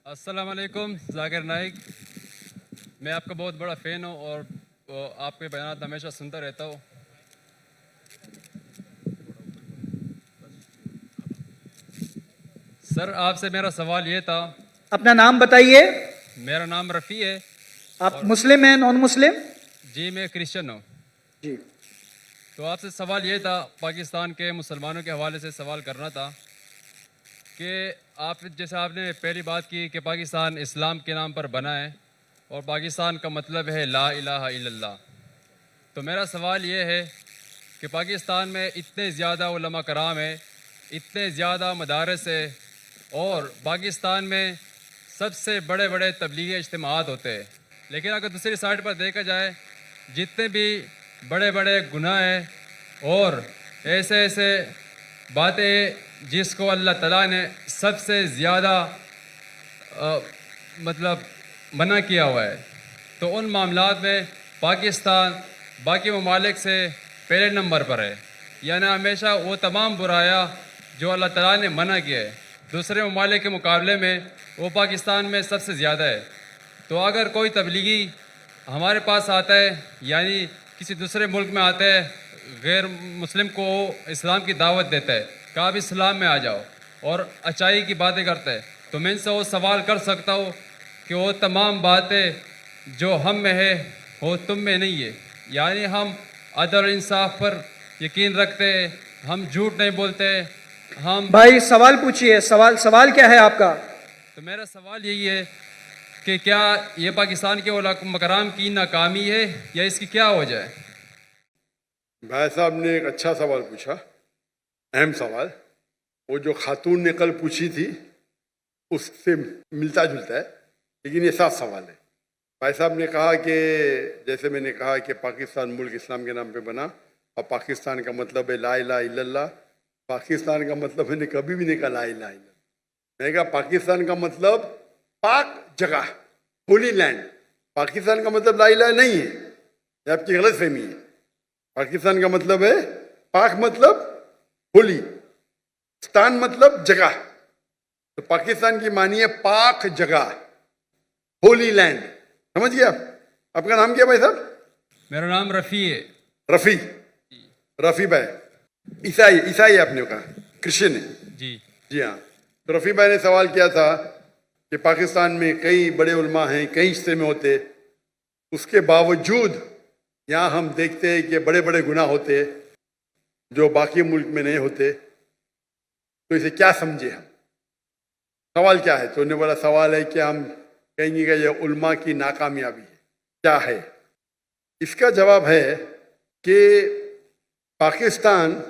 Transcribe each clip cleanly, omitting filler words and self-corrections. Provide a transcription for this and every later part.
السلام علیکم ذاکر نائک. میں آپ کا بہت بڑا فین ہوں اور آپ کے بیانات ہمیشہ سنتا رہتا ہوں. سر آپ سے میرا سوال یہ تھا. اپنا نام بتائیے. میرا نام رفیع ہے. آپ مسلم ہیں نان مسلم؟ جی میں کرسچن ہوں. جی. تو آپ سے سوال یہ تھا، پاکستان کے مسلمانوں کے حوالے سے سوال کرنا تھا کہ جیسے آپ نے پہلی بات کی کہ پاکستان اسلام کے نام پر بنا ہے اور پاکستان کا مطلب ہے لا الہ الا اللہ. تو میرا سوال یہ ہے کہ پاکستان میں اتنے زیادہ علماء کرام ہیں، اتنے زیادہ مدارس ہیں، اور پاکستان میں سب سے بڑے بڑے تبلیغی اجتماعات ہوتے ہیں، لیکن اگر دوسری سائڈ پر دیکھا جائے جتنے بھی بڑے بڑے گناہ ہیں اور ایسے باتیں جس کو اللہ تعالیٰ نے سب سے زیادہ منع کیا ہوا ہے، تو ان معاملات میں پاکستان باقی ممالک سے پہلے نمبر پر ہے. یعنی ہمیشہ وہ تمام برایاں جو اللہ تعالیٰ نے منع کیا ہے دوسرے ممالک کے مقابلے میں وہ پاکستان میں سب سے زیادہ ہے. تو اگر کوئی تبلیغی ہمارے پاس آتا ہے، یعنی کسی دوسرے ملک میں آتا ہے، غیر مسلم کو اسلام کی دعوت دیتا ہے کہ آپ اسلام میں آ جاؤ اور اچائی کی باتیں کرتا ہے، تو میں ان سے وہ سوال کر سکتا ہوں کہ وہ تمام باتیں جو ہم میں ہے وہ تم میں نہیں ہے. یعنی ہم عدل و انصاف پر یقین رکھتے ہیں، ہم جھوٹ نہیں بولتے. ہم بھائی سوال پوچھیے. سوال کیا ہے آپ کا؟ تو میرا سوال یہی ہے کہ کیا یہ پاکستان کے علماء کرام کی ناکامی ہے یا اس کی کیا وجہ ہے؟ بھائی صاحب نے ایک اچھا سوال پوچھا، اہم سوال. وہ جو خاتون نے کل پوچھی تھی اس سے ملتا جلتا ہے، لیکن یہ صاف سوال ہے. بھائی صاحب نے کہا کہ جیسے میں نے کہا کہ پاکستان ملک اسلام کے نام پہ بنا اور پاکستان کا مطلب ہے لا الہ الا اللہ. پاکستان کا مطلب میں نے کبھی بھی نہیں کہا لا الہ الا اللہ. میں نے کہا پاکستان کا مطلب پاک جگہ، ہولی لینڈ. پاکستان کا مطلب لا الہ نہیں ہے، یہ آپ کی غلط فہمی ہے. پاکستان کا مطلب ہے پاک مطلب ہولی، ستان مطلب جگہ. تو پاکستان کی معنی ہے پاک جگہ، ہولی لینڈ. سمجھ گیا؟ آپ کا نام کیا بھائی صاحب؟ میرا نام رفیع ہے. رفیع بھائی عیسائی آپ نے کہا، کرسچن ہے. جی ہاں. تو رفیع بھائی نے سوال کیا تھا کہ پاکستان میں کئی بڑے علماء ہیں، کئی حصے میں ہوتے، اس کے باوجود یہاں ہم دیکھتے ہیں کہ بڑے بڑے گناہ ہوتے جو باقی ملک میں نہیں ہوتے. تو اسے کیا سمجھے ہم؟ سوال کیا ہے؟ تو انہوں نے بولا سوال ہے کہ ہم کہیں گے کہ یہ علماء کی ناکامیابی ہے. کیا ہے اس کا جواب؟ ہے کہ پاکستان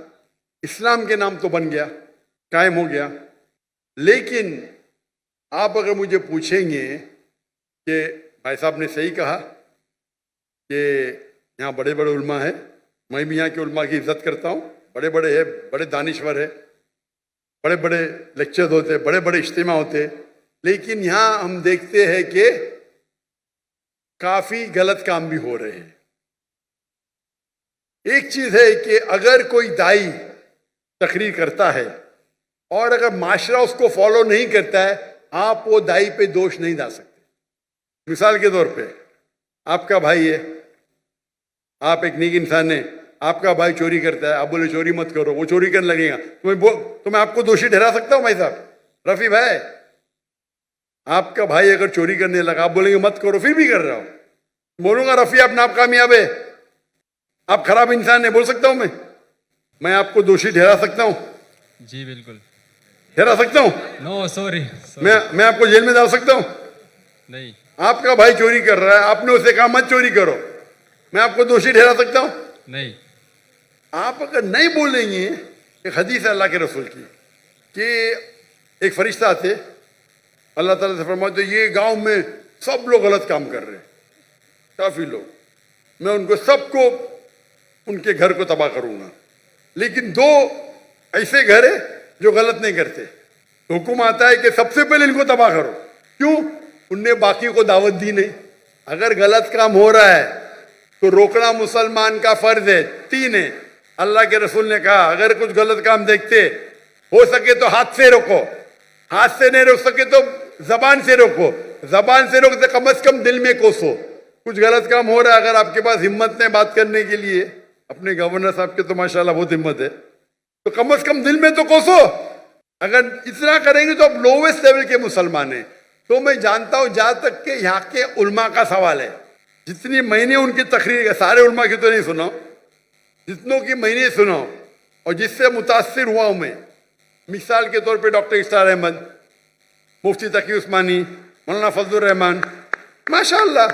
اسلام کے نام تو بن گیا، قائم ہو گیا، لیکن آپ اگر مجھے پوچھیں گے کہ بھائی صاحب نے صحیح کہا کہ یہاں بڑے بڑے علماء ہیں، میں بھی یہاں کے علماء کی عزت کرتا ہوں، بڑے بڑے ہیں، بڑے دانشور ہیں، بڑے بڑے لیکچر ہوتے، بڑے بڑے اجتماع ہوتے، لیکن یہاں ہم دیکھتے ہیں کہ کافی غلط کام بھی ہو رہے ہیں. ایک چیز ہے کہ اگر کوئی دائی تقریر کرتا ہے اور اگر معاشرہ اس کو فالو نہیں کرتا ہے، آپ وہ دائی پہ دوش نہیں ڈال سکتے. مثال کے طور پہ آپ کا بھائی ہے، آپ ایک نیک انسان ہیں، آپ کا بھائی چوری کرتا ہے، آپ بولے چوری مت کرو، وہ چوری کرنے لگے گا تو میں آپ کو دوشی ٹھہرا سکتا ہوں؟ بھائی صاحب رفیع بھائی، آپ کا بھائی اگر چوری کرنے لگا، آپ بولیں گے مت کرو، پھر بھی کر رہا ہوں، بولوں گا رفیع اپنا آپ کامیاب ہے، آپ خراب انسان ہے، بول سکتا ہوں میں آپ کو دوشی ٹھہرا سکتا ہوں؟ جی بالکل ٹھہرا سکتا ہوں. نو سوری میں آپ کو جیل میں ڈال سکتا ہوں؟ نہیں. آپ کا بھائی چوری کر رہا ہے، آپ نے اسے کہا مت چوری کرو، میں آپ کو دوشی ٹھہرا سکتا ہوں؟ نہیں. آپ اگر نہیں بولیں گے کہ حدیث ہے اللہ کے رسول کی کہ ایک فرشتہ تھے، اللہ تعالیٰ سے فرماتے یہ گاؤں میں سب لوگ غلط کام کر رہے ہیں، کافی لوگ، میں ان کو سب کو ان کے گھر کو تباہ کروں گا، لیکن 2 ایسے گھر ہیں جو غلط نہیں کرتے. حکم آتا ہے کہ سب سے پہلے ان کو تباہ کرو. کیوں؟ ان نے باقی کو دعوت دی نہیں. اگر غلط کام ہو رہا ہے تو روکنا مسلمان کا فرض ہے. 3 ہے. اللہ کے رسول نے کہا اگر کچھ غلط کام دیکھتے ہو سکے تو ہاتھ سے روکو، ہاتھ سے نہیں روک سکے تو زبان سے روکو. زبان سے روکتے کم از کم دل میں کوسو. کچھ غلط کام ہو رہا ہے, اگر آپ کے پاس ہمت نہیں بات کرنے کے لیے, اپنے گورنر صاحب کے تو ماشاءاللہ بہت ہمت ہے, تو کم از کم دل میں تو کوسو. اگر اتنا کریں گے تو آپ لوویسٹ لیول کے مسلمان ہیں. تو میں جانتا ہوں جہاں تک کہ یہاں کے علماء کا سوال ہے, جتنی میں نے ان کی تقریر, سارے علماء کی تو نہیں سنا, جتنوں کی میں نے سنا اور جس سے متاثر ہوا ہوں میں, مثال کے طور پہ ڈاکٹر اسرار احمد, مفتی تقی عثمانی, مولانا فضل الرحمان, ماشاءاللہ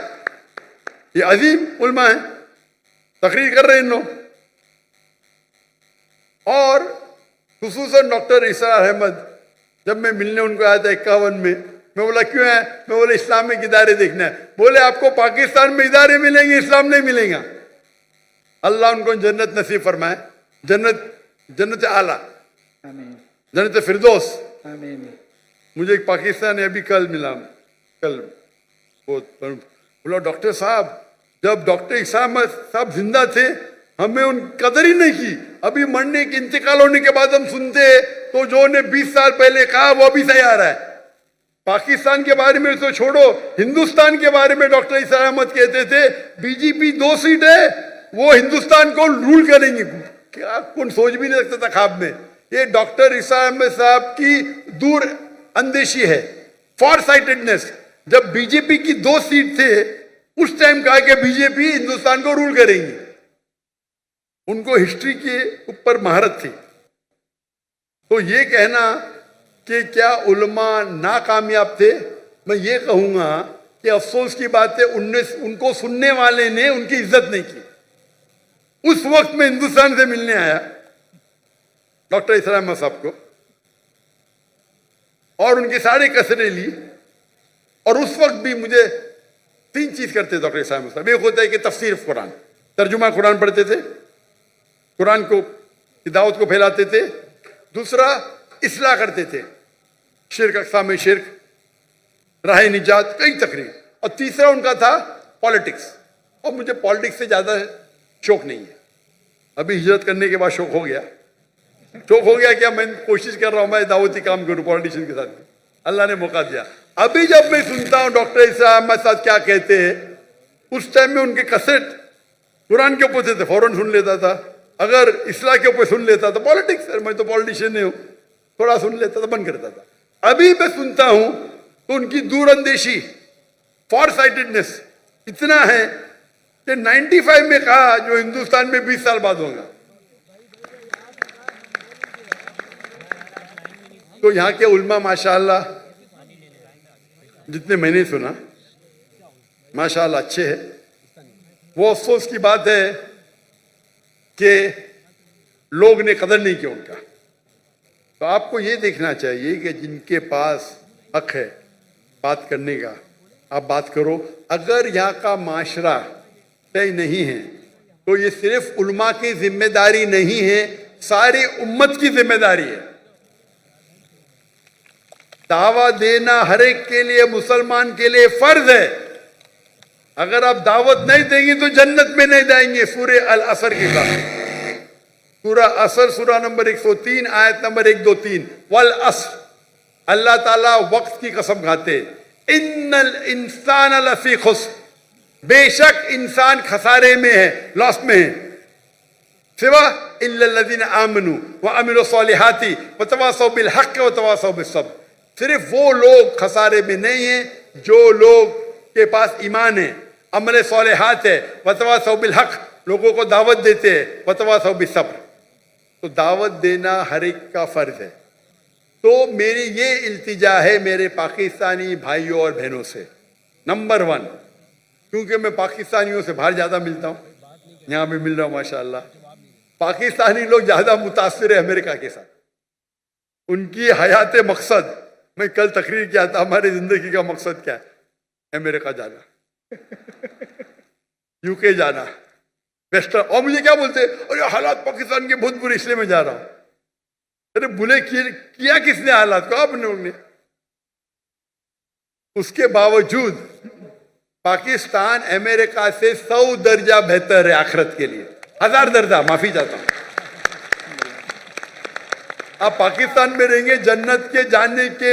یہ عظیم علماء ہیں, تقریر کر رہے ہیں ان لوگ. اور خصوصاً ڈاکٹر اسرار احمد, جب میں ملنے ان کو آیا تھا 51 میں بولا کیوں ہے, میں بولا اسلامک ادارے دیکھنا ہے. بولے آپ کو پاکستان میں ادارے ملیں گے, اسلام نہیں ملے گا. اللہ ان کو جنت نصیب فرمائے, جنت اعلیٰ, آمین جنت فردوس. آمین. مجھے ایک پاکستانی ابھی کل ملا, کل بولا ڈاکٹر صاحب جب ڈاکٹر اسرار احمد صاحب زندہ تھے ہمیں ان قدر ہی نہیں کی, ابھی مرنے کے انتقال ہونے کے بعد ہم سنتے تو جو انہیں 20 سال پہلے کہا وہ ابھی صحیح آ رہا ہے. پاکستان کے بارے میں تو چھوڑو, ہندوستان کے بارے میں ڈاکٹر اسرار احمد کہتے تھے بی جے پی 2 سیٹ ہے, وہ ہندوستان کو رول کریں گے. کیا کون سوچ بھی نہیں سکتا تھا خواب میں. یہ ڈاکٹر اسرار احمد صاحب کی دور اندیشی ہے, فار سائٹڈنس. جب بی جے پی کی 2 سیٹ تھے اس ٹائم کہا کہ بی جے پی ہندوستان کو رول کریں گی. ان کو ہسٹری کے اوپر مہارت تھی. تو یہ کہنا کہ کیا علماء ناکامیاب تھے, میں یہ کہوں گا کہ افسوس کی بات ہے ان کو سننے والے نے ان کی عزت نہیں کی. اس وقت میں ہندوستان سے ملنے آیا ڈاکٹر اسرار احمد صاحب کو اور ان کی ساری کسریں لی, اور اس وقت بھی مجھے 3 چیز کرتے ڈاکٹر اسرار احمد صاحب. ایک ہوتا ہے کہ تفسیر قرآن, ترجمہ قرآن پڑھتے تھے, قرآن کو کی دعوت کو پھیلاتے تھے. دوسرا اصلاح کرتے تھے, شرک, اقسام شرک, راہ نجات, کئی تقریر. اور تیسرا ان کا تھا پالیٹکس, اور مجھے پالیٹکس سے زیادہ شوق نہیں ہے. ابھی ہجرت کرنے کے بعد شوق ہو گیا, کیا میں کوشش کر رہا ہوں میں دعوتی کام کروں پالیٹیشین کے ساتھ بھی, اللہ نے موقع دیا. ابھی جب میں سنتا ہوں ڈاکٹر اسرار احمد صاحب کیا کہتے ہیں, اس ٹائم میں ان کے کسٹ قرآن کے اوپر تھے, فوراً سن لیتا تھا. اگر اصلاح کے اوپر سن لیتا تھا, پالیٹکس میں تو پالیٹیشین نہیں ہوں, تھوڑا سن لیتا تھا, بند کرتا تھا. ابھی میں سنتا ہوں تو ان کی دور اندیشی, فار سائٹڈنس اتنا ہے کہ 95 میں کہا جو ہندوستان میں 20 سال بعد ہوگا. تو یہاں کے علماء ماشاءاللہ جتنے میں نے سنا ماشاءاللہ اچھے ہیں. وہ افسوس کی بات ہے کہ لوگ نے قدر نہیں کیا ان کا. تو آپ کو یہ دیکھنا چاہیے کہ جن کے پاس حق ہے بات کرنے کا, آپ بات کرو. اگر یہاں کا معاشرہ طے نہیں ہے تو یہ صرف علماء کی ذمہ داری نہیں ہے, ساری امت کی ذمہ داری ہے. دعوت دینا ہر ایک کے لیے, مسلمان کے لیے فرض ہے. اگر آپ دعوت نہیں دیں گے تو جنت میں نہیں جائیں گے. سورہ العصر کے ساتھ, سورہ عصر, سورہ نمبر 103 آیت نمبر 1 2 3. والعصر, اللہ تعالیٰ وقت کی قسم کھاتے, ان الانسان لفی خسر, بے شک انسان خسارے میں ہے, لاس میں ہے. سوا الا الذین آمنوا وعملوا الصالحات وتواصوا بالحق وتواصوا بالصبر. صرف وہ لوگ خسارے میں نہیں ہیں جو لوگ کے پاس ایمان ہے, عمل صالحات ہے, وتواصوا بالحق, لوگوں کو دعوت دیتے ہیں, وتواصوا بالصبر. تو دعوت دینا ہر ایک کا فرض ہے. تو میری یہ التجا ہے میرے پاکستانی بھائیوں اور بہنوں سے, نمبر 1, کیونکہ میں پاکستانیوں سے باہر زیادہ ملتا ہوں, یہاں بھی مل رہا ہوں ماشاءاللہ. پاکستانی لوگ زیادہ متاثر ہیں امریکہ کے ساتھ, ان کی حیات مقصد. میں کل تقریر کیا تھا, ہماری زندگی کا مقصد کیا ہے, امریکہ جانا, یو کے جانا, ویسٹرن. اور مجھے کیا بولتے, ارے حالات پاکستان کے بہت برے اس لیے میں جا رہا ہوں. ارے بولے کیا کس نے حالات کو, آپ نے. اس کے باوجود پاکستان امریکہ سے 100 درجہ بہتر ہے آخرت کے لیے, 1000 درجہ, معافی چاہتا ہوں. آپ پاکستان میں رہیں گے, جنت کے جانے کے